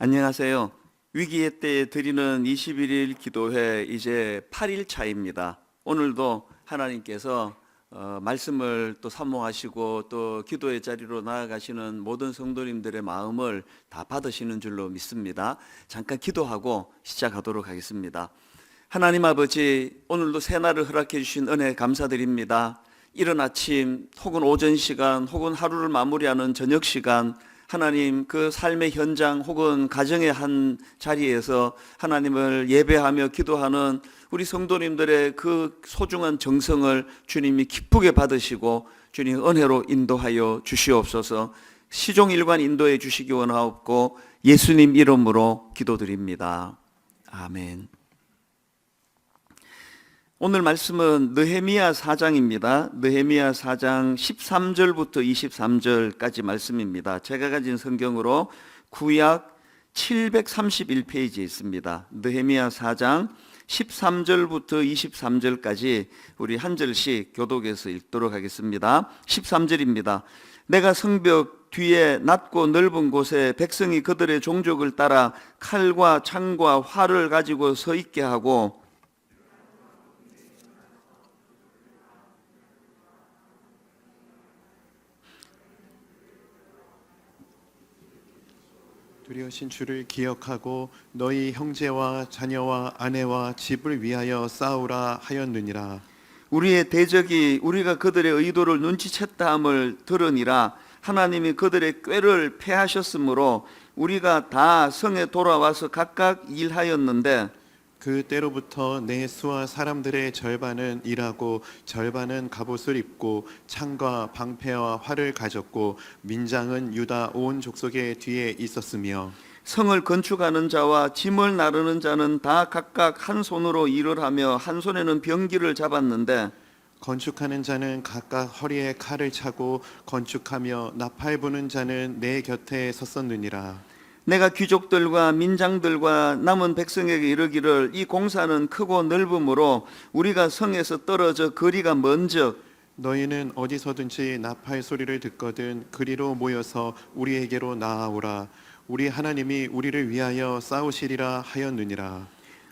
안녕하세요. 위기의 때에 드리는 21일 기도회 이제 8일 차입니다. 오늘도 하나님께서 말씀을 또 사모하시고 또 기도의 자리로 나아가시는 모든 성도님들의 마음을 다 받으시는 줄로 믿습니다. 잠깐 기도하고 시작하도록 하겠습니다. 하나님 아버지, 오늘도 새날을 허락해 주신 은혜 감사드립니다. 이른 아침 혹은 오전 시간 혹은 하루를 마무리하는 저녁 시간, 하나님 그 삶의 현장 혹은 가정의 한 자리에서 하나님을 예배하며 기도하는 우리 성도님들의 그 소중한 정성을 주님이 기쁘게 받으시고 주님 은혜로 인도하여 주시옵소서. 시종일관 인도해 주시기 원하옵고 예수님 이름으로 기도드립니다. 아멘. 오늘 말씀은 느헤미야 4장입니다. 느헤미야 4장 13절부터 23절까지 말씀입니다. 제가 가진 성경으로 구약 731페이지에 있습니다. 느헤미야 4장 13절부터 23절까지 우리 한 절씩 교독해서 읽도록 하겠습니다. 13절입니다. 내가 성벽 뒤에 낮고 넓은 곳에 백성이 그들의 종족을 따라 칼과 창과 활을 가지고 서 있게 하고 두려우신 주를 기억하고 너희 형제와 자녀와 아내와 집을 위하여 싸우라 하였느니라. 우리의 대적이 우리가 그들의 의도를 눈치챘다 함을 들으니라. 하나님이 그들의 꾀를 패하셨으므로 우리가 다 성에 돌아와서 각각 일하였는데 그 때로부터 내 수와 사람들의 절반은 일하고 절반은 갑옷을 입고 창과 방패와 활을 가졌고 민장은 유다 온 족속의 뒤에 있었으며 성을 건축하는 자와 짐을 나르는 자는 다 각각 한 손으로 일을 하며 한 손에는 병기를 잡았는데 건축하는 자는 각각 허리에 칼을 차고 건축하며 나팔 부는 자는 내 곁에 섰었느니라. 내가 귀족들과 민장들과 남은 백성에게 이르기를 이 공사는 크고 넓으므로 우리가 성에서 떨어져 거리가 먼적 너희는 어디서든지 나팔 소리를 듣거든 그리로 모여서 우리에게로 나아오라. 우리 하나님이 우리를 위하여 싸우시리라 하였느니라.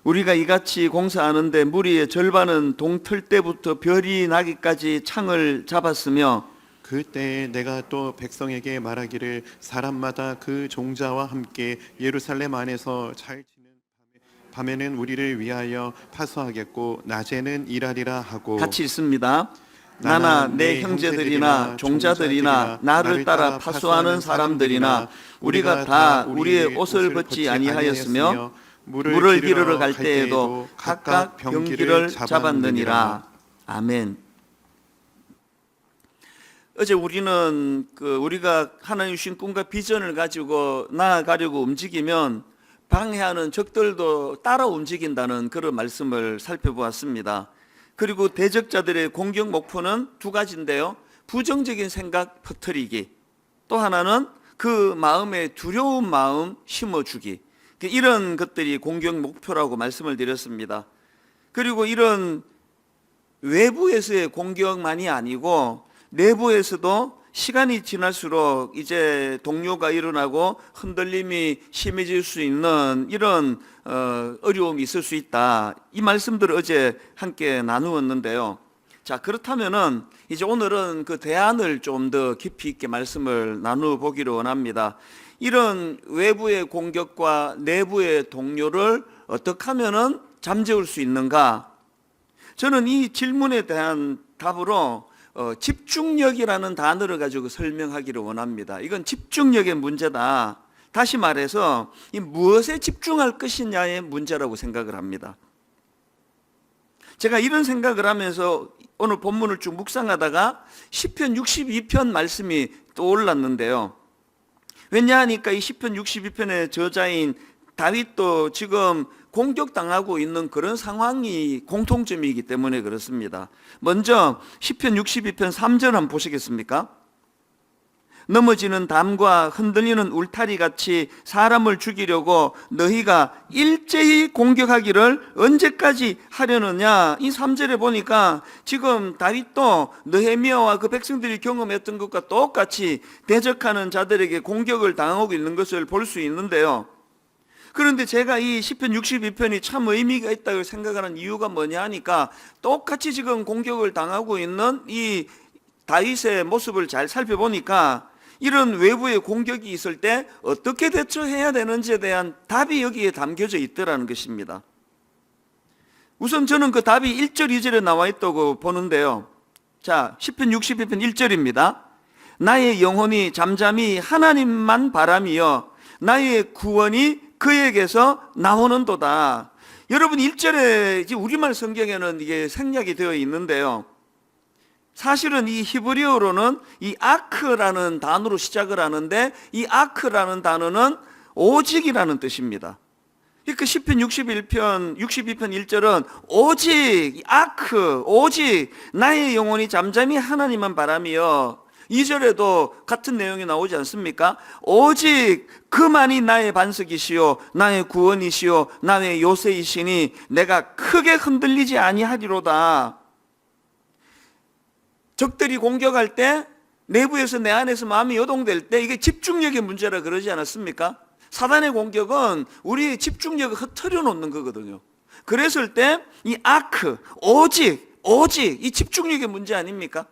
우리가 이같이 공사하는데 무리의 절반은 동틀 때부터 별이 나기까지 창을 잡았으며 그때에 내가 또 백성에게 말하기를 사람마다 그 종자와 함께 예루살렘 안에서 잘 지는 밤에는 우리를 위하여 파수하겠고 낮에는 일하리라 하고 같이 읽습니다. 나나 내 형제들이나 종자들이나 나를 따라 파수하는 사람들이나 우리가 다 우리의 옷을 벗지 아니하였으며 물을 기르러 갈 때에도 각각 병기를 잡았느니라. 아멘. 어제 우리는 우리가 하나님 주신 꿈과 비전을 가지고 나아가려고 움직이면 방해하는 적들도 따라 움직인다는 그런 말씀을 살펴보았습니다. 그리고 대적자들의 공격 목표는 두 가지인데요. 부정적인 생각 퍼뜨리기, 또 하나는 그 마음에 두려운 마음 심어주기, 이런 것들이 공격 목표라고 말씀을 드렸습니다. 그리고 이런 외부에서의 공격만이 아니고 내부에서도 시간이 지날수록 이제 동요가 일어나고 흔들림이 심해질 수 있는 이런 어려움이 있을 수 있다. 이 말씀들을 어제 함께 나누었는데요. 자, 그렇다면은 이제 오늘은 그 대안을 좀 더 깊이 있게 말씀을 나누어 보기를 원합니다. 이런 외부의 공격과 내부의 동요를 어떻게 하면은 잠재울 수 있는가? 저는 이 질문에 대한 답으로 집중력이라는 단어를 가지고 설명하기를 원합니다. 이건 집중력의 문제다. 다시 말해서 이 무엇에 집중할 것이냐의 문제라고 생각을 합니다. 제가 이런 생각을 하면서 오늘 본문을 쭉 묵상하다가 시편 62편 말씀이 떠올랐는데요. 왜냐하니까 이 시편 62편의 저자인 다윗도 지금 공격당하고 있는 그런 상황이 공통점이기 때문에 그렇습니다. 먼저 시편 62편 3절 한번 보시겠습니까? 넘어지는 담과 흔들리는 울타리 같이 사람을 죽이려고 너희가 일제히 공격하기를 언제까지 하려느냐. 이 3절에 보니까 지금 다윗도 느헤미야와 그 백성들이 경험했던 것과 똑같이 대적하는 자들에게 공격을 당하고 있는 것을 볼 수 있는데요. 그런데 제가 이 시편 62편이 참 의미가 있다고 생각하는 이유가 뭐냐 하니까 똑같이 지금 공격을 당하고 있는 이 다윗의 모습을 잘 살펴보니까 이런 외부의 공격이 있을 때 어떻게 대처해야 되는지에 대한 답이 여기에 담겨져 있더라는 것입니다. 우선 저는 그 답이 1절, 2절에 나와 있다고 보는데요. 자, 시편 62편 1절입니다. 나의 영혼이 잠잠히 하나님만 바라며 나의 구원이 그에게서 나오는도다. 여러분 1절에 우리말 성경에는 이게 생략이 되어 있는데요. 사실은 이 히브리어로는 이 아크라는 단어로 시작을 하는데 이 아크라는 단어는 오직이라는 뜻입니다. 그 시편 62편 1절은 오직 아크 오직 나의 영혼이 잠잠히 하나님만 바라며 2절에도 같은 내용이 나오지 않습니까? 오직 그만이 나의 반석이시요 나의 구원이시요 나의 요새이시니 내가 크게 흔들리지 아니하리로다. 적들이 공격할 때 내부에서 내 안에서 마음이 요동될 때 이게 집중력의 문제라 그러지 않았습니까? 사단의 공격은 우리의 집중력을 흐트려 놓는 거거든요. 그랬을 때 이 아크, 오직 이 집중력의 문제 아닙니까?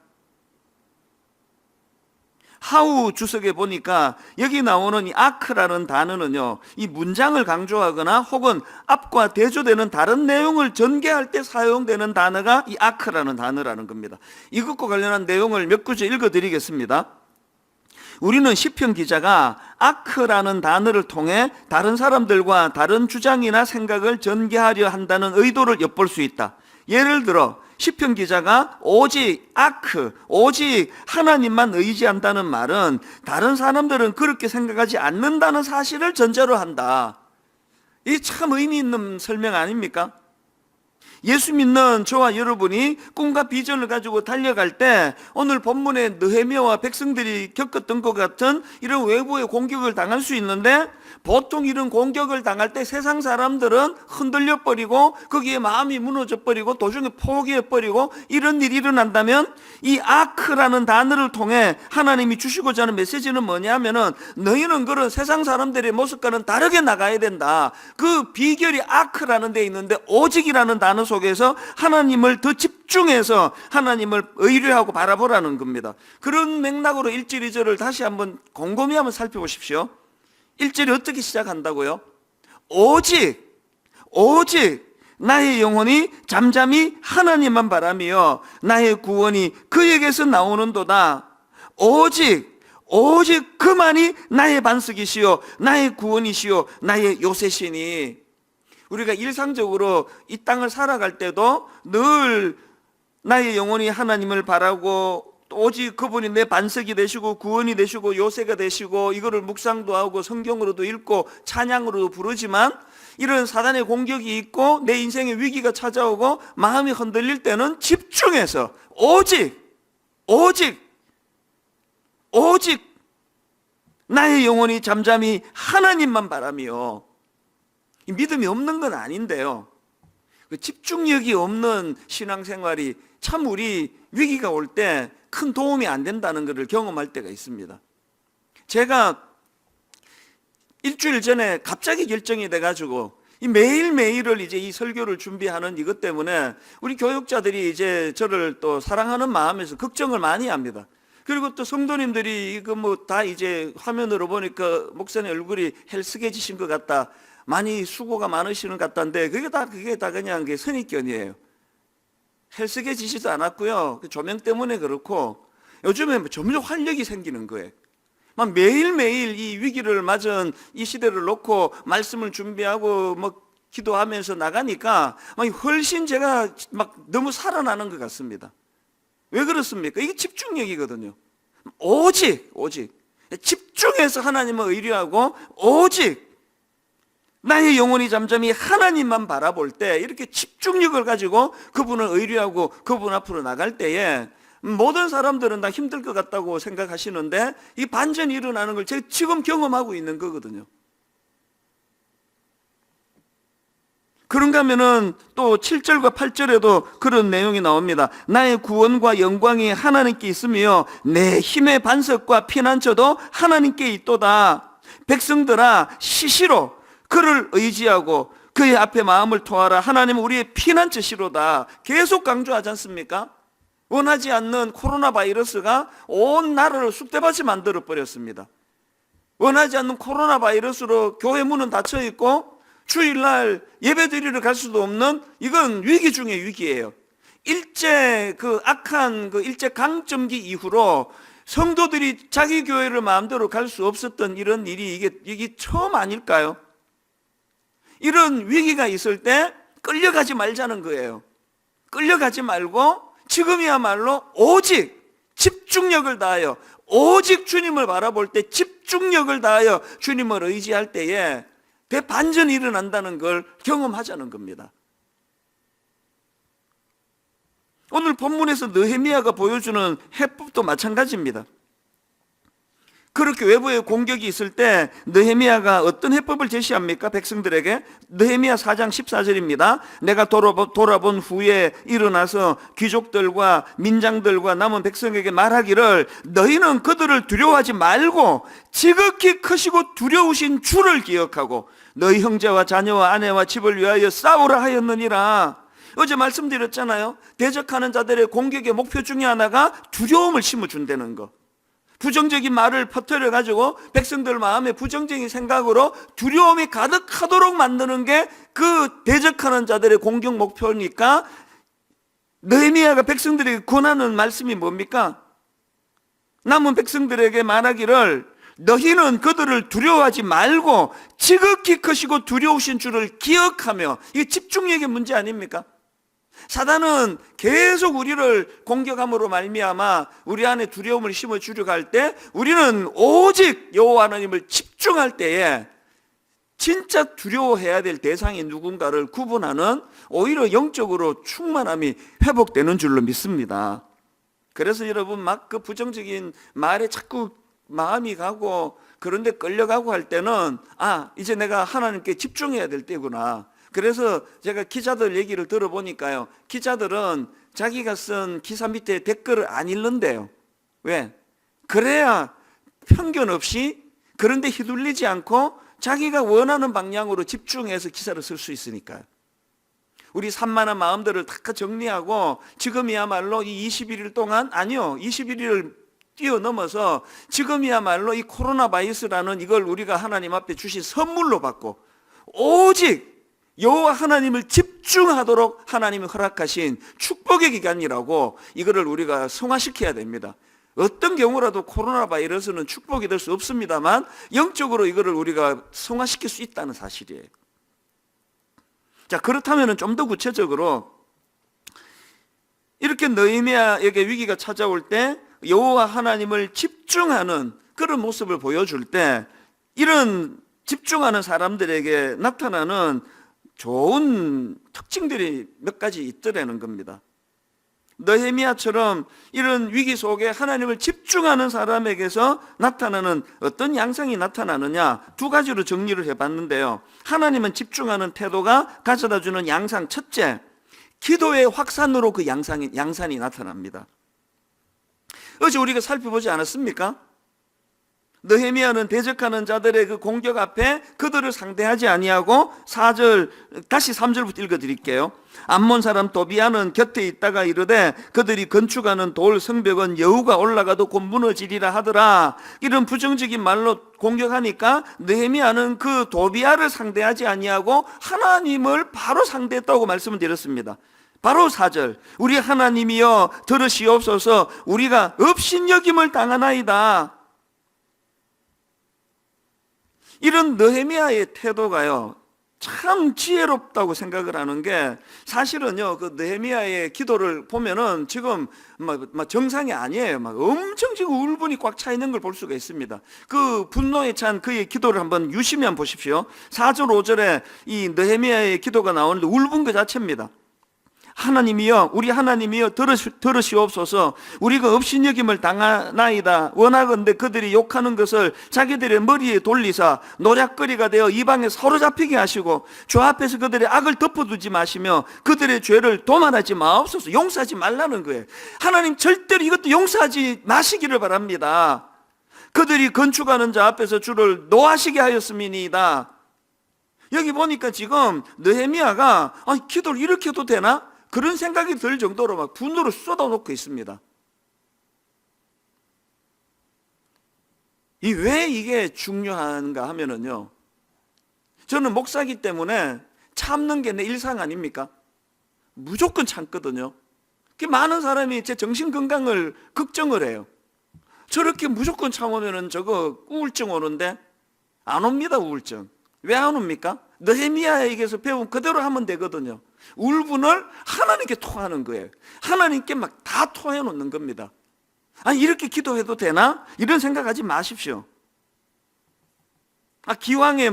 하우 주석에 보니까 여기 나오는 이 아크라는 단어는요, 이 문장을 강조하거나 혹은 앞과 대조되는 다른 내용을 전개할 때 사용되는 단어가 이 아크라는 단어라는 겁니다. 이것과 관련한 내용을 몇 구절 읽어드리겠습니다. 우리는 시편 기자가 아크라는 단어를 통해 다른 사람들과 다른 주장이나 생각을 전개하려 한다는 의도를 엿볼 수 있다. 예를 들어 시편 기자가 오직 아크, 오직 하나님만 의지한다는 말은 다른 사람들은 그렇게 생각하지 않는다는 사실을 전제로 한다. 이게 참 의미 있는 설명 아닙니까? 예수 믿는 저와 여러분이 꿈과 비전을 가지고 달려갈 때 오늘 본문의 느헤미야와 백성들이 겪었던 것 같은 이런 외부의 공격을 당할 수 있는데 보통 이런 공격을 당할 때 세상 사람들은 흔들려 버리고 거기에 마음이 무너져 버리고 도중에 포기해 버리고 이런 일이 일어난다면 이 아크라는 단어를 통해 하나님이 주시고자 하는 메시지는 뭐냐면은 너희는 그런 세상 사람들의 모습과는 다르게 나가야 된다. 그 비결이 아크라는 데 있는데 오직이라는 단어 속에서 하나님을 더 집중해서 하나님을 의뢰하고 바라보라는 겁니다. 그런 맥락으로 1절 2절을 다시 한번 곰곰이 한번 살펴보십시오. 1절이 어떻게 시작한다고요? 오직 나의 영혼이 잠잠히 하나님만 바라며 나의 구원이 그에게서 나오는도다. 오직 그만이 나의 반석이시요 나의 구원이시요 나의 요새시니. 우리가 일상적으로 이 땅을 살아갈 때도 늘 나의 영혼이 하나님을 바라고 오직 그분이 내 반석이 되시고 구원이 되시고 요새가 되시고 이거를 묵상도 하고 성경으로도 읽고 찬양으로도 부르지만 이런 사단의 공격이 있고 내 인생의 위기가 찾아오고 마음이 흔들릴 때는 집중해서 오직 나의 영혼이 잠잠히 하나님만 바라며. 믿음이 없는 건 아닌데요, 그 집중력이 없는 신앙생활이 참 우리 위기가 올 때 큰 도움이 안 된다는 것을 경험할 때가 있습니다. 제가 일주일 전에 갑자기 결정이 돼가지고 이 매일매일을 이제 이 설교를 준비하는 이것 때문에 우리 교육자들이 이제 저를 또 사랑하는 마음에서 걱정을 많이 합니다. 그리고 또 성도님들이 이거 뭐 다 이제 화면으로 보니까 목사님 얼굴이 헬스케지신 것 같다, 많이 수고가 많으시는 것 같다는데 그게 다 그냥 선입견이에요. 헬스케지지도 않았고요. 조명 때문에 그렇고 요즘에 점점 활력이 생기는 거예요. 막 매일매일 이 위기를 맞은 이 시대를 놓고 말씀을 준비하고 뭐 기도하면서 나가니까 막 훨씬 제가 막 너무 살아나는 것 같습니다. 왜 그렇습니까? 이게 집중력이거든요. 오직 집중해서 하나님을 의뢰하고 오직 나의 영혼이 잠잠히 하나님만 바라볼 때 이렇게 집중력을 가지고 그분을 의뢰하고 그분 앞으로 나갈 때에 모든 사람들은 다 힘들 것 같다고 생각하시는데 이 반전이 일어나는 걸 제가 지금 경험하고 있는 거거든요. 그런가 하면은 또 7절과 8절에도 그런 내용이 나옵니다. 나의 구원과 영광이 하나님께 있으며 내 힘의 반석과 피난처도 하나님께 있도다. 백성들아 시시로 그를 의지하고 그의 앞에 마음을 토하라. 하나님은 우리의 피난처시로다. 계속 강조하지 않습니까? 원하지 않는 코로나 바이러스가 온 나라를 쑥대밭이 만들어 버렸습니다. 원하지 않는 코로나 바이러스로 교회 문은 닫혀 있고 주일날 예배 드리러 갈 수도 없는, 이건 위기 중의 위기예요. 일제 악한 일제 강점기 이후로 성도들이 자기 교회를 마음대로 갈 수 없었던 이런 일이 이게 처음 아닐까요? 이런 위기가 있을 때 끌려가지 말자는 거예요. 끌려가지 말고 지금이야말로 오직 집중력을 다하여, 오직 주님을 바라볼 때 집중력을 다하여 주님을 의지할 때에 대반전이 일어난다는 걸 경험하자는 겁니다. 오늘 본문에서 느헤미야가 보여주는 해법도 마찬가지입니다. 그렇게 외부의 공격이 있을 때 느헤미야가 어떤 해법을 제시합니까? 백성들에게. 느헤미야 4장 14절입니다. 내가 돌아본 후에 일어나서 귀족들과 민장들과 남은 백성에게 말하기를 너희는 그들을 두려워하지 말고 지극히 크시고 두려우신 주를 기억하고 너희 형제와 자녀와 아내와 집을 위하여 싸우라 하였느니라. 어제 말씀드렸잖아요. 대적하는 자들의 공격의 목표 중에 하나가 두려움을 심어준다는 거. 부정적인 말을 퍼뜨려가지고 백성들 마음에 부정적인 생각으로 두려움이 가득하도록 만드는 게 그 대적하는 자들의 공격 목표니까, 느헤미야가 백성들에게 권하는 말씀이 뭡니까? 남은 백성들에게 말하기를 너희는 그들을 두려워하지 말고 지극히 크시고 두려우신 주를 기억하며. 이게 집중력의 문제 아닙니까? 사단은 계속 우리를 공격함으로 말미암아 우리 안에 두려움을 심어주려고 할 때, 우리는 오직 여호와 하나님을 집중할 때에 진짜 두려워해야 될 대상이 누군가를 구분하는 오히려 영적으로 충만함이 회복되는 줄로 믿습니다. 그래서 여러분 막 그 부정적인 말에 자꾸 마음이 가고 그런데 끌려가고 할 때는 이제 내가 하나님께 집중해야 될 때구나. 그래서 제가 기자들 얘기를 들어보니까요, 기자들은 자기가 쓴 기사 밑에 댓글을 안 읽는데요. 왜? 그래야 편견 없이, 그런데 휘둘리지 않고 자기가 원하는 방향으로 집중해서 기사를 쓸 수 있으니까요. 우리 산만한 마음들을 다 정리하고 지금이야말로 이 21일 동안, 21일을 뛰어넘어서 지금이야말로 이 코로나 바이러스라는 이걸 우리가 하나님 앞에 주신 선물로 받고 오직 여호와 하나님을 집중하도록 하나님이 허락하신 축복의 기간이라고, 이거를 우리가 성화시켜야 됩니다. 어떤 경우라도 코로나 바이러스는 축복이 될 수 없습니다만 영적으로 이거를 우리가 성화시킬 수 있다는 사실이에요. 자, 그렇다면 좀 더 구체적으로 이렇게 느헤미야에게 위기가 찾아올 때 여호와 하나님을 집중하는 그런 모습을 보여줄 때, 이런 집중하는 사람들에게 나타나는 좋은 특징들이 몇 가지 있더라는 겁니다. 느헤미야처럼 이런 위기 속에 하나님을 집중하는 사람에게서 나타나는 어떤 양상이 나타나느냐, 두 가지로 정리를 해봤는데요. 하나님은 집중하는 태도가 가져다주는 양상, 첫째, 기도의 확산으로 그 양산이 나타납니다. 어제 우리가 살펴보지 않았습니까? 느헤미야는 대적하는 자들의 그 공격 앞에 그들을 상대하지 아니하고 3절부터 읽어드릴게요. 암몬 사람 도비아는 곁에 있다가 이르되 그들이 건축하는 돌 성벽은 여우가 올라가도 곧 무너지리라 하더라. 이런 부정적인 말로 공격하니까 느헤미야는 그 도비아를 상대하지 아니하고 하나님을 바로 상대했다고 말씀을 드렸습니다. 바로 4절, 우리 하나님이여 들으시옵소서, 우리가 업신여김을 당하나이다. 이런 느헤미야의 태도가요, 참 지혜롭다고 생각을 하는 게, 사실은요, 그 느헤미야의 기도를 보면은 지금 막 정상이 아니에요. 막 엄청 지금 울분이 꽉 차 있는 걸 볼 수가 있습니다. 그 분노에 찬 그의 기도를 한번 유심히 보십시오. 4절, 5절에 이 느헤미야의 기도가 나오는데 울분 그 자체입니다. 하나님이여, 우리 하나님이여 들으시옵소서, 우리가 업신여김을 당하나이다. 원하건대 그들이 욕하는 것을 자기들의 머리에 돌리사 노략거리가 되어 이방에 사로잡히게 하시고 주 앞에서 그들의 악을 덮어두지 마시며 그들의 죄를 도말하지 마옵소서. 용서하지 말라는 거예요. 하나님 절대로 이것도 용서하지 마시기를 바랍니다. 그들이 건축하는 자 앞에서 주를 노하시게 하였음이니이다. 여기 보니까 지금 느헤미야가 기도를 이렇게 해도 되나? 그런 생각이 들 정도로 막 분노를 쏟아놓고 있습니다. 왜 이게 중요한가 하면은요, 저는 목사기 때문에 참는 게 내 일상 아닙니까? 무조건 참거든요. 많은 사람이 제 정신 건강을 걱정을 해요. 저렇게 무조건 참으면은 저거 우울증 오는데 안 옵니다. 우울증. 왜 안 옵니까? 느헤미야에게서 배운 그대로 하면 되거든요. 울분을 하나님께 토하는 거예요. 하나님께 막 다 토해 놓는 겁니다. 이렇게 기도해도 되나? 이런 생각하지 마십시오. 기왕에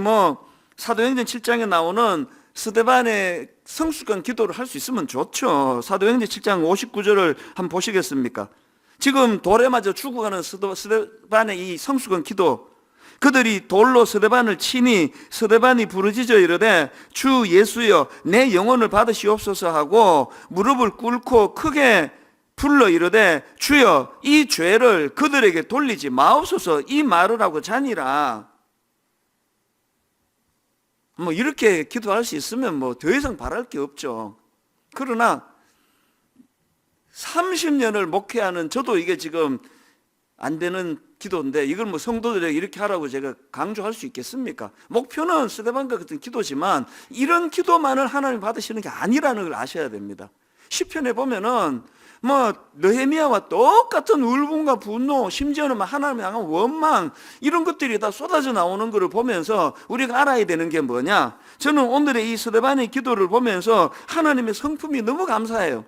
사도행전 7장에 나오는 스데반의 성수관 기도를 할 수 있으면 좋죠. 사도행전 7장 59절을 한번 보시겠습니까? 지금 돌에 맞아 죽어가는 스데반의 이 성수관 기도, 그들이 돌로 스데반을 치니 스데반이 부르짖어 이르되 주 예수여 내 영혼을 받으시옵소서 하고 무릎을 꿇고 크게 불러 이르되 주여 이 죄를 그들에게 돌리지 마옵소서, 이 말을 하고 자니라. 이렇게 기도할 수 있으면 더 이상 바랄 게 없죠. 그러나 30년을 목회하는 저도 이게 지금 안 되는 기도인데 이걸 성도들에게 이렇게 하라고 제가 강조할 수 있겠습니까? 목표는 스데반과 같은 기도지만 이런 기도만을 하나님 받으시는 게 아니라는 걸 아셔야 됩니다. 시편에 보면은 느헤미야와 똑같은 울분과 분노, 심지어는 하나님을 향한 원망, 이런 것들이 다 쏟아져 나오는 것을 보면서 우리가 알아야 되는 게 뭐냐? 저는 오늘의 이 스데반의 기도를 보면서 하나님의 성품이 너무 감사해요.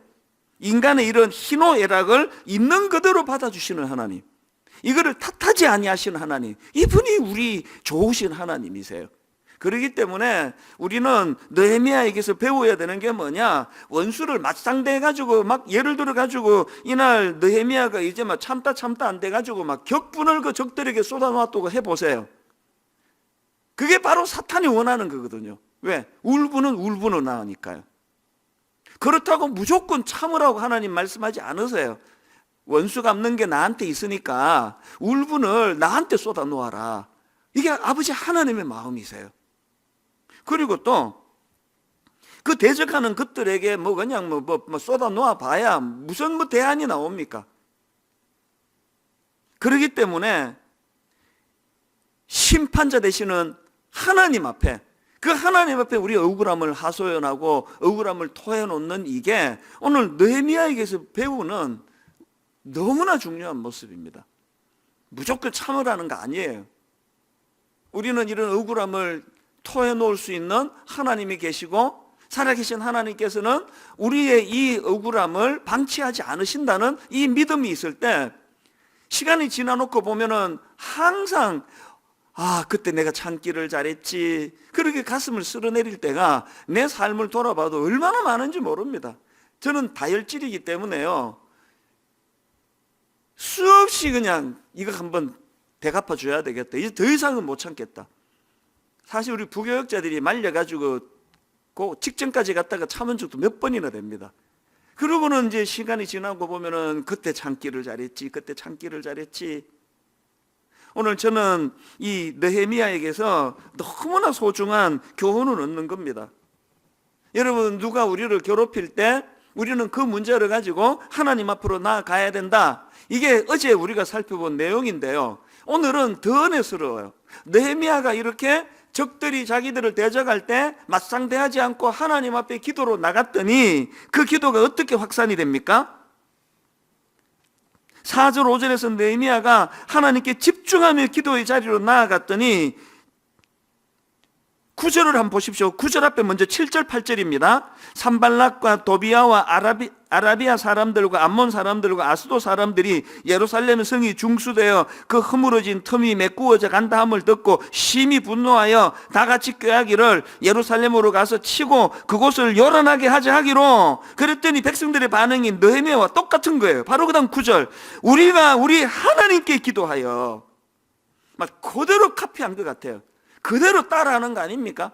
인간의 이런 희노애락을 있는 그대로 받아주시는 하나님, 이거를 탓하지 아니하시는 하나님, 이분이 우리 좋으신 하나님이세요. 그렇기 때문에 우리는 느헤미야에게서 배워야 되는 게 뭐냐? 원수를 맞상대해가지고 예를 들어가지고 이날 느헤미야가 이제 참다 안 돼가지고 격분을 그 적들에게 쏟아놓았다고 해보세요. 그게 바로 사탄이 원하는 거거든요. 왜? 울분은 울분으로 나으니까요. 그렇다고 무조건 참으라고 하나님 말씀하지 않으세요. 원수 갚는 게 나한테 있으니까 울분을 나한테 쏟아놓아라. 이게 아버지 하나님의 마음이세요. 그리고 또 그 대적하는 것들에게 그냥 쏟아 놓아 봐야 무슨 대안이 나옵니까? 그렇기 때문에 심판자 되시는 하나님 앞에, 그 하나님 앞에 우리 억울함을 하소연하고 억울함을 토해놓는 이게 오늘 느헤미야에게서 배우는 너무나 중요한 모습입니다. 무조건 참으라는 거 아니에요. 우리는 이런 억울함을 토해놓을 수 있는 하나님이 계시고 살아계신 하나님께서는 우리의 이 억울함을 방치하지 않으신다는 이 믿음이 있을 때 시간이 지나놓고 보면은 항상 그때 내가 참기를 잘했지, 그렇게 가슴을 쓸어내릴 때가 내 삶을 돌아봐도 얼마나 많은지 모릅니다. 저는 다혈질이기 때문에요, 수없이 그냥 이거 한번 대갚아 줘야 되겠다, 이제 더 이상은 못 참겠다. 사실 우리 부교역자들이 말려가지고 그 직전까지 갔다가 참은 적도 몇 번이나 됩니다. 그러고는 이제 시간이 지나고 보면은 그때 참기를 잘했지, 그때 참기를 잘했지. 오늘 저는 이 느헤미야에게서 너무나 소중한 교훈을 얻는 겁니다. 여러분, 누가 우리를 괴롭힐 때 우리는 그 문제를 가지고 하나님 앞으로 나아가야 된다. 이게 어제 우리가 살펴본 내용인데요, 오늘은 더 은혜스러워요. 느헤미야가 이렇게 적들이 자기들을 대적할 때 맞상대하지 않고 하나님 앞에 기도로 나갔더니 그 기도가 어떻게 확산이 됩니까? 4절 5절에서 느헤미야가 하나님께 집중하며 기도의 자리로 나아갔더니 9절을 한번 보십시오. 9절 앞에 먼저 7절 8절입니다. 산발락과 도비아와 아라비아 사람들과 암몬 사람들과 아스도 사람들이 예루살렘 성이 중수되어 그 허물어진 틈이 메꾸어져 간다 함을 듣고 심히 분노하여 다 같이 꾀하기를 예루살렘으로 가서 치고 그곳을 요란하게 하자 하기로. 그랬더니 백성들의 반응이 느헤미야와 똑같은 거예요. 바로 그 다음 9절, 우리가 우리 하나님께 기도하여. 막 그대로 카피한 것 같아요. 그대로 따라하는 거 아닙니까?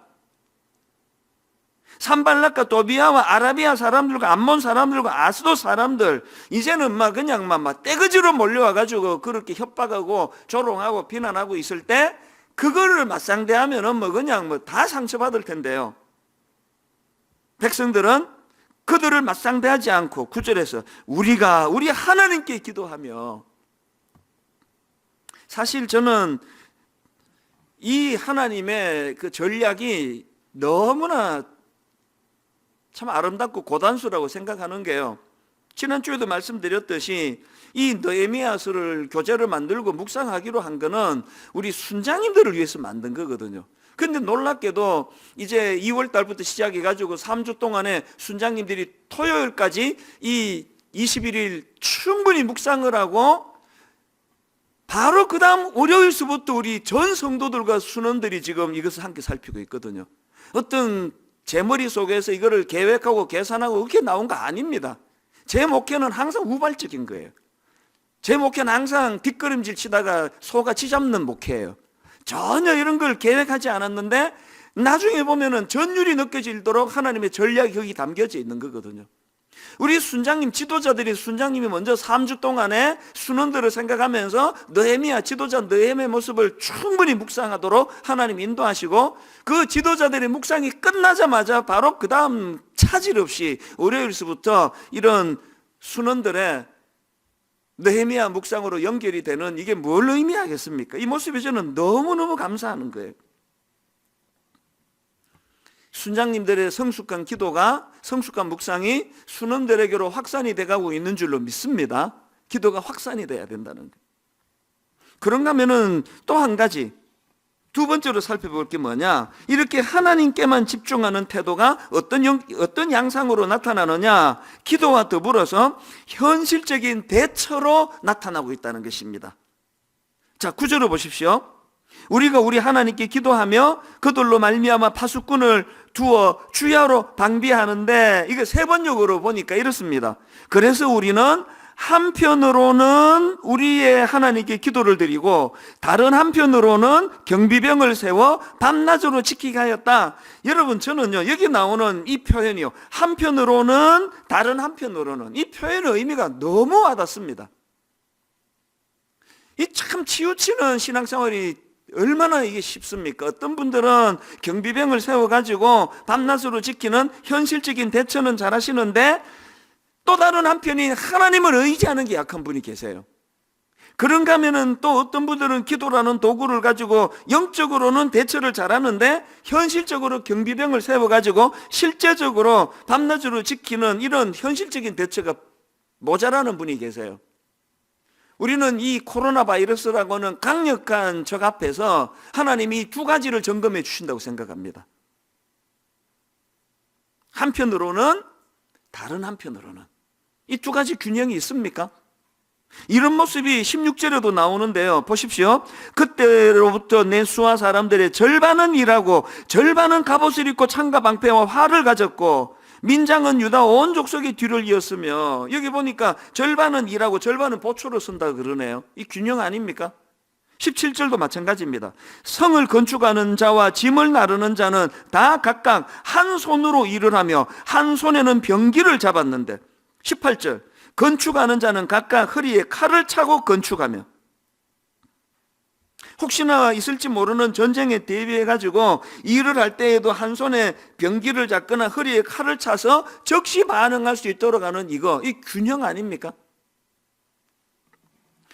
산발락과 도비아와 아라비아 사람들과 암몬 사람들과 아스도 사람들, 이제는 그냥 떼거지로 몰려와가지고 그렇게 협박하고 조롱하고 비난하고 있을 때 그거를 맞상대하면은 뭐 그냥 뭐 다 상처받을 텐데요. 백성들은 그들을 맞상대하지 않고 9절에서 우리 하나님께 기도하며, 사실 저는 이 하나님의 그 전략이 너무나 참 아름답고 고단수라고 생각하는 게요, 지난주에도 말씀드렸듯이 이 느헤미야서를 교재를 만들고 묵상하기로 한 거는 우리 순장님들을 위해서 만든 거거든요. 근데 놀랍게도 이제 2월 달부터 시작해 가지고 3주 동안에 순장님들이 토요일까지 이 21일 충분히 묵상을 하고 바로 그 다음 월요일서부터 우리 전 성도들과 순원들이 지금 이것을 함께 살피고 있거든요. 어떤 제 머릿속에서 이거를 계획하고 계산하고 그렇게 나온 거 아닙니다. 제 목회는 항상 우발적인 거예요. 제 목회는 항상 뒷걸음질 치다가 소가 쥐잡는 목회예요. 전혀 이런 걸 계획하지 않았는데 나중에 보면은 전율이 느껴지도록 하나님의 전략이 거기 담겨져 있는 거거든요. 우리 순장님 지도자들이, 순장님이 먼저 3주 동안에 순원들을 생각하면서 느헤미야 지도자 느헤미야의 모습을 충분히 묵상하도록 하나님 인도하시고, 그 지도자들의 묵상이 끝나자마자 바로 그 다음 차질 없이 월요일서부터 이런 순원들의 느헤미야 묵상으로 연결이 되는, 이게 뭘 의미하겠습니까? 이 모습에 저는 너무너무 감사하는 거예요. 순장님들의 성숙한 기도가, 성숙한 묵상이 순원들에게로 확산이 돼가고 있는 줄로 믿습니다. 기도가 확산이 돼야 된다는 거예요. 그런가 하면은 또 한 가지, 두 번째로 살펴볼 게 뭐냐, 이렇게 하나님께만 집중하는 태도가 어떤 양상으로 나타나느냐, 기도와 더불어서 현실적인 대처로 나타나고 있다는 것입니다. 자, 9절을 보십시오. 우리가 우리 하나님께 기도하며 그들로 말미암아 파수꾼을 두어 주야로 방비하는데, 이거 세 번역으로 보니까 이렇습니다. 그래서 우리는 한편으로는 우리의 하나님께 기도를 드리고 다른 한편으로는 경비병을 세워 밤낮으로 지키게 하였다. 여러분, 저는요, 여기 나오는 이 표현이요, 한편으로는 다른 한편으로는, 이 표현의 의미가 너무 와닿습니다. 이 참 치우치는 신앙생활이 얼마나 이게 쉽습니까? 어떤 분들은 경비병을 세워가지고 밤낮으로 지키는 현실적인 대처는 잘 하시는데, 또 다른 한편이 하나님을 의지하는 게 약한 분이 계세요. 그런가 하면은 또 어떤 분들은 기도라는 도구를 가지고 영적으로는 대처를 잘하는데 현실적으로 경비병을 세워가지고 실제적으로 밤낮으로 지키는 이런 현실적인 대처가 모자라는 분이 계세요. 우리는 이 코로나 바이러스라고는 강력한 적 앞에서 하나님이 두 가지를 점검해 주신다고 생각합니다. 한편으로는, 다른 한편으로는. 이 두 가지 균형이 있습니까? 이런 모습이 16절에도 나오는데요, 보십시오. 그때로부터 내 수하 사람들의 절반은 일하고 절반은 갑옷을 입고 창과 방패와 활을 가졌고 민장은 유다 온 족속의 뒤를 이었으며, 여기 보니까 절반은 일하고 절반은 보초로 쓴다 그러네요. 이 균형 아닙니까? 17절도 마찬가지입니다. 성을 건축하는 자와 짐을 나르는 자는 다 각각 한 손으로 일을 하며 한 손에는 병기를 잡았는데, 18절 건축하는 자는 각각 허리에 칼을 차고 건축하며, 혹시나 있을지 모르는 전쟁에 대비해가지고 일을 할 때에도 한 손에 병기를 잡거나 허리에 칼을 차서 즉시 반응할 수 있도록 하는 이 균형 아닙니까?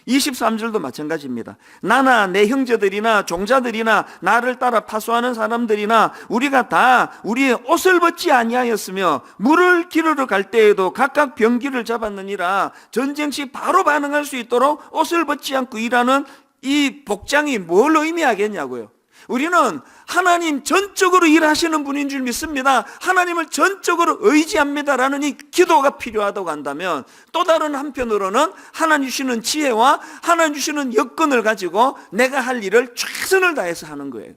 23절도 마찬가지입니다. 나나 내 형제들이나 종자들이나 나를 따라 파수하는 사람들이나 우리가 다 우리의 옷을 벗지 아니하였으며 물을 기르러 갈 때에도 각각 병기를 잡았느니라. 전쟁 시 바로 반응할 수 있도록 옷을 벗지 않고 일하는 이 복장이 뭘 의미하겠냐고요. 우리는 하나님 전적으로 일하시는 분인 줄 믿습니다. 하나님을 전적으로 의지합니다라는 이 기도가 필요하다고 한다면, 또 다른 한편으로는 하나님 주시는 지혜와 하나님 주시는 여건을 가지고 내가 할 일을 최선을 다해서 하는 거예요.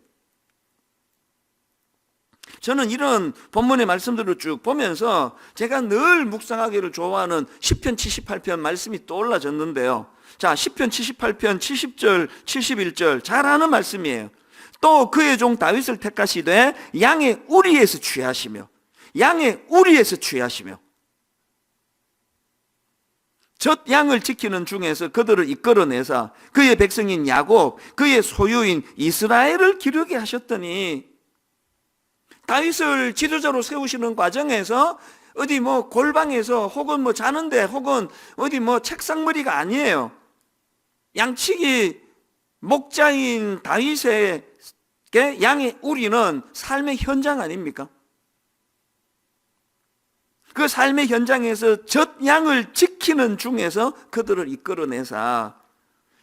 저는 이런 본문의 말씀들을 쭉 보면서 제가 늘 묵상하기를 좋아하는 시편 78편 말씀이 떠올라졌는데요. 자, 시편 78편 70절 71절 잘 아는 말씀이에요. 또 그의 종 다윗을 택하시되 양의 우리에서 취하시며, 양의 우리에서 취하시며. 젖 양을 지키는 중에서 그들을 이끌어내사 그의 백성인 야곱, 그의 소유인 이스라엘을 기르게 하셨더니, 다윗을 지도자로 세우시는 과정에서 어디 뭐 골방에서 혹은 뭐 자는데 혹은 어디 뭐 책상머리가 아니에요. 양치기 목자인 다윗에게 양의 우리는 삶의 현장 아닙니까? 그 삶의 현장에서 젖 양을 지키는 중에서 그들을 이끌어내사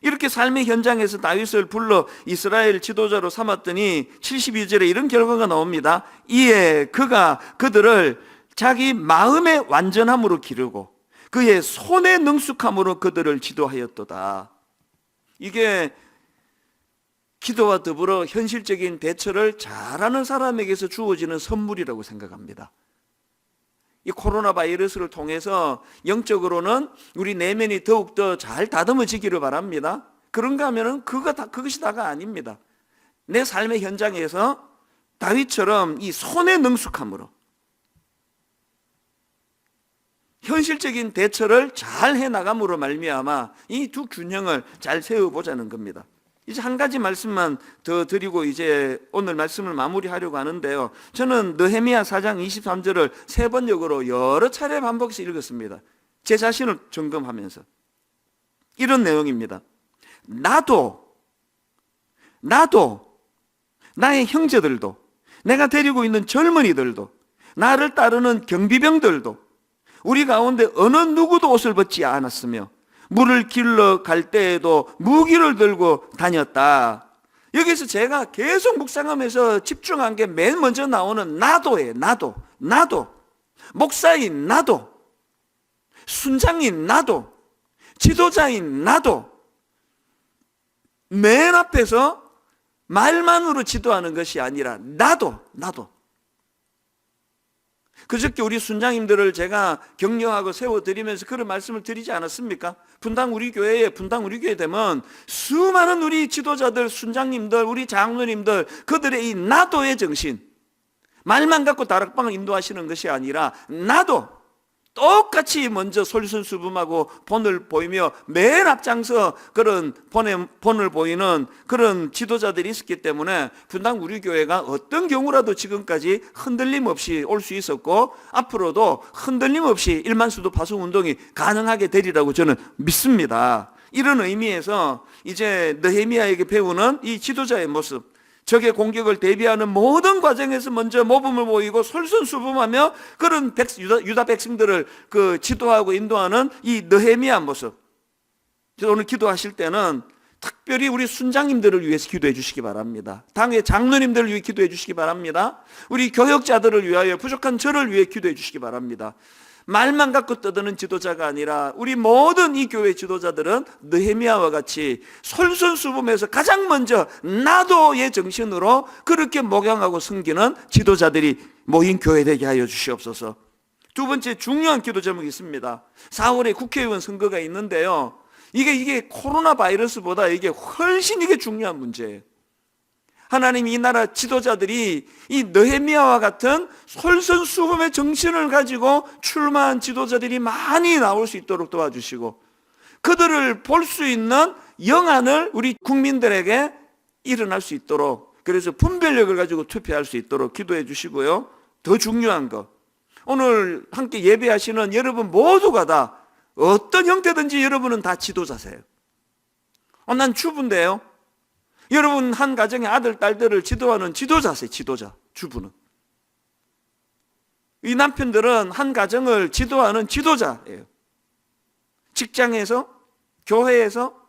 이렇게 삶의 현장에서 다윗을 불러 이스라엘 지도자로 삼았더니 72절에 이런 결과가 나옵니다. 이에 그가 그들을 자기 마음의 완전함으로 기르고 그의 손의 능숙함으로 그들을 지도하였도다. 이게 기도와 더불어 현실적인 대처를 잘하는 사람에게서 주어지는 선물이라고 생각합니다. 이 코로나 바이러스를 통해서 영적으로는 우리 내면이 더욱더 잘 다듬어지기를 바랍니다. 그런가 하면은 그것이 다가 아닙니다. 내 삶의 현장에서 다윗처럼 이 손의 능숙함으로 현실적인 대처를 잘 해나감으로 말미암아 이 두 균형을 잘 세워보자는 겁니다. 이제 한 가지 말씀만 더 드리고 이제 오늘 말씀을 마무리하려고 하는데요. 저는 느헤미야 4장 23절을 세 번역으로 여러 차례 반복해서 읽었습니다. 제 자신을 점검하면서. 이런 내용입니다. 나도 나의 형제들도 내가 데리고 있는 젊은이들도 나를 따르는 경비병들도 우리 가운데 어느 누구도 옷을 벗지 않았으며 물을 길러 갈 때에도 무기를 들고 다녔다. 여기서 제가 계속 묵상하면서 집중한 게 맨 먼저 나오는 나도예요. 나도 목사인 나도, 순장인 나도, 지도자인 나도, 맨 앞에서 말만으로 지도하는 것이 아니라 나도. 그저께 우리 순장님들을 제가 격려하고 세워드리면서 그런 말씀을 드리지 않았습니까? 분당 우리 교회 되면 수많은 우리 지도자들, 순장님들, 우리 장로님들, 그들의 이 나도의 정신, 말만 갖고 다락방을 인도하시는 것이 아니라 나도 똑같이 먼저 솔선수범하고 본을 보이며 맨 앞장서 그런 본을 보이는 그런 지도자들이 있었기 때문에 분당 우리 교회가 어떤 경우라도 지금까지 흔들림 없이 올 수 있었고 앞으로도 흔들림 없이 1만 수도 파송 운동이 가능하게 되리라고 저는 믿습니다. 이런 의미에서 이제 느헤미야에게 배우는 이 지도자의 모습, 적의 공격을 대비하는 모든 과정에서 먼저 모범을 보이고 솔선수범하며 그런 유다 백성들을 지도하고 인도하는 이 느헤미야 모습. 오늘 기도하실 때는 특별히 우리 순장님들을 위해서 기도해 주시기 바랍니다. 당의 장로님들을 위해 기도해 주시기 바랍니다. 우리 교역자들을 위하여 부족한 저를 위해 기도해 주시기 바랍니다. 말만 갖고 떠드는 지도자가 아니라 우리 모든 이 교회 지도자들은 느헤미야와 같이 솔선수범해서 가장 먼저 나도의 정신으로 그렇게 목양하고 섬기는 지도자들이 모인 교회 되게 하여 주시옵소서. 두 번째 중요한 기도 제목이 있습니다. 4월에 국회의원 선거가 있는데요. 이게 코로나 바이러스보다 이게 훨씬 중요한 문제예요. 하나님 이 나라 지도자들이 이 느헤미야와 같은 솔선수범의 정신을 가지고 출마한 지도자들이 많이 나올 수 있도록 도와주시고 그들을 볼 수 있는 영안을 우리 국민들에게 일어날 수 있도록, 그래서 분별력을 가지고 투표할 수 있도록 기도해 주시고요. 더 중요한 거, 오늘 함께 예배하시는 여러분 모두가 다 어떤 형태든지 여러분은 다 지도자세요. 난 주부인데요. 여러분 한 가정의 아들, 딸들을 지도하는 지도자세요. 지도자, 주부는. 이 남편들은 한 가정을 지도하는 지도자예요. 직장에서, 교회에서,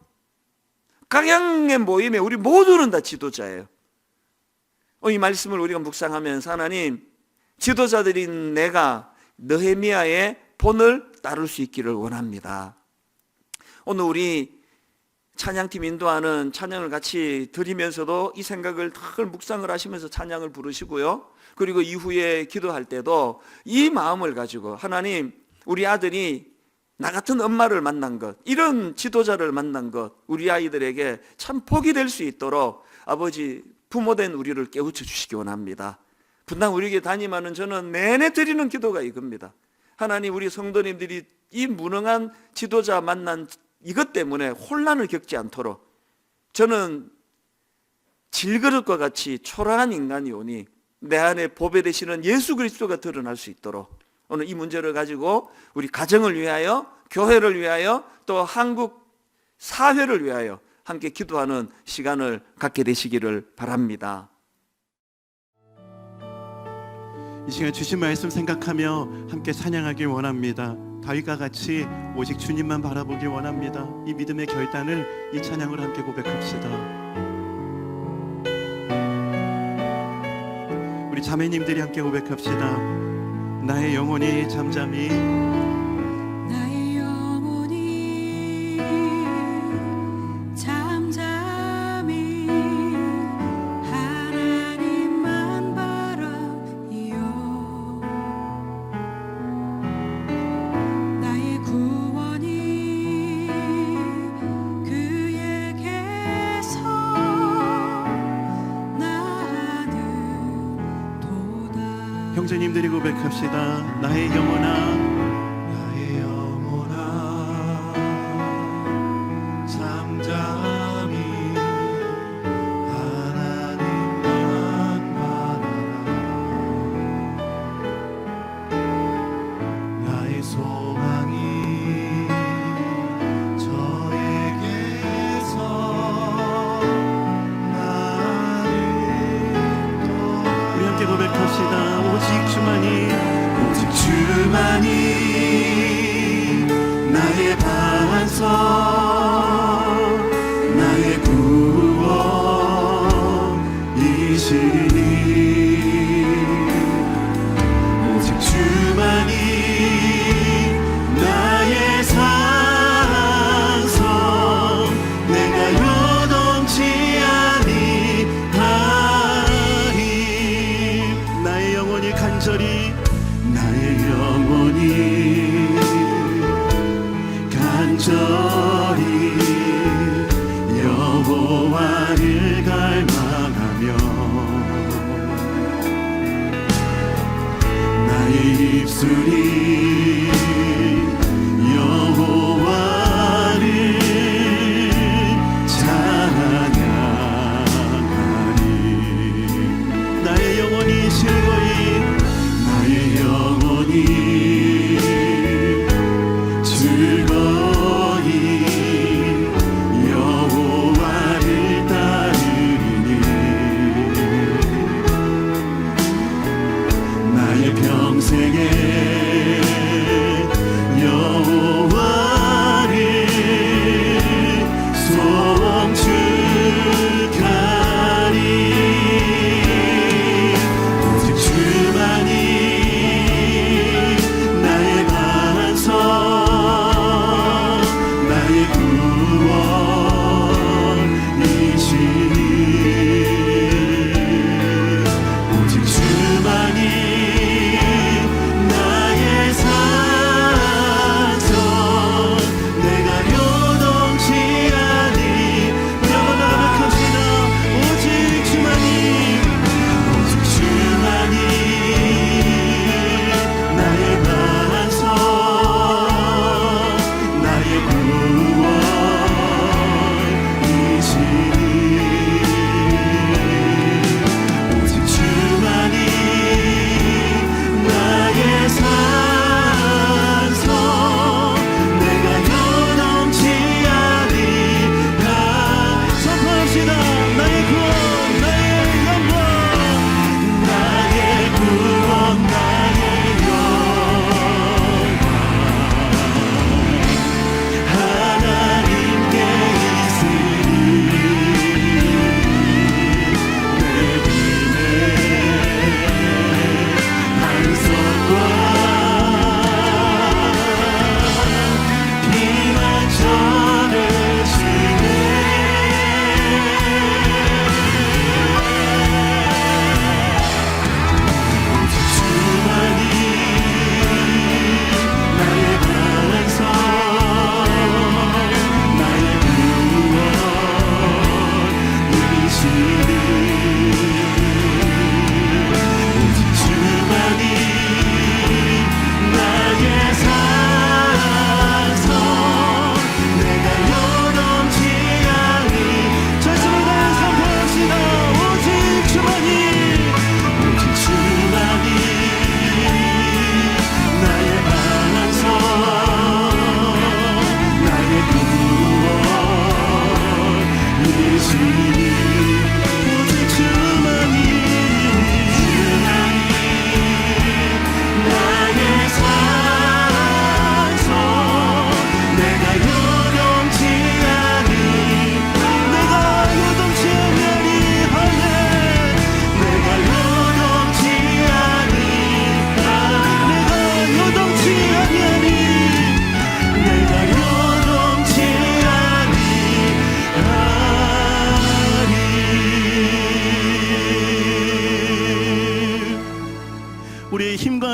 각양의 모임에 우리 모두는 다 지도자예요. 이 말씀을 우리가 묵상하면서 하나님, 지도자들인 내가 느헤미야의 본을 따를 수 있기를 원합니다. 오늘 우리 찬양팀 인도하는 찬양을 같이 드리면서도 이 생각을 늘 묵상을 하시면서 찬양을 부르시고요. 그리고 이후에 기도할 때도 이 마음을 가지고 하나님, 우리 아들이 나 같은 엄마를 만난 것, 이런 지도자를 만난 것, 우리 아이들에게 참 복이 될 수 있도록 아버지, 부모된 우리를 깨우쳐 주시기 원합니다. 분당 우리 교회 담임하는 저는 내내 드리는 기도가 이겁니다. 하나님, 우리 성도님들이 이 무능한 지도자 만난 이것 때문에 혼란을 겪지 않도록 저는 질그릇과 같이 초라한 인간이 오니 내 안에 보배 되시는 예수 그리스도가 드러날 수 있도록 오늘 이 문제를 가지고 우리 가정을 위하여, 교회를 위하여, 또 한국 사회를 위하여 함께 기도하는 시간을 갖게 되시기를 바랍니다. 이 시간 주신 말씀 생각하며 함께 찬양하길 원합니다. 다윗과 같이 오직 주님만 바라보길 원합니다. 이 믿음의 결단을 이 찬양으로 함께 고백합시다. 우리 자매님들이 함께 고백합시다. 나의 영혼이 잠잠히 나의 영혼이 잠잠히 하나님만 바라이요 나의 구원이 그에게서 나는 도다. 형제님들이 고백합시다. 나의 영혼아, 나의 영혼아 잠잠히 하나님만 바라라. 나의 소망이 저에게서 나를 우리 함께 고백합시다. 오직 주만이 나의 반석 나의 구원이시니 오직 주만이 나의 산성 내가 요동치 아니하리. 나의 영혼이 간절히 나의 영혼이 간절히 여호와를 갈망하며 나의 입술이 여호와를 찬양하리. 나의 영혼이 즐거이 나의 영혼이 즐거이 여호와를 따르리니 나의 평생에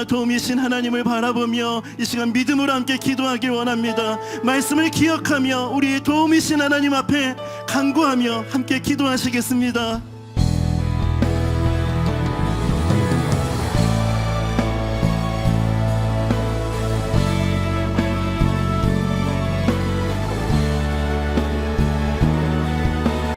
언제나 도움이신 하나님을 바라보며 이 시간 믿음으로 함께 기도하길 원합니다. 말씀을 기억하며 우리 도움이신 하나님 앞에 간구하며 함께 기도하시겠습니다.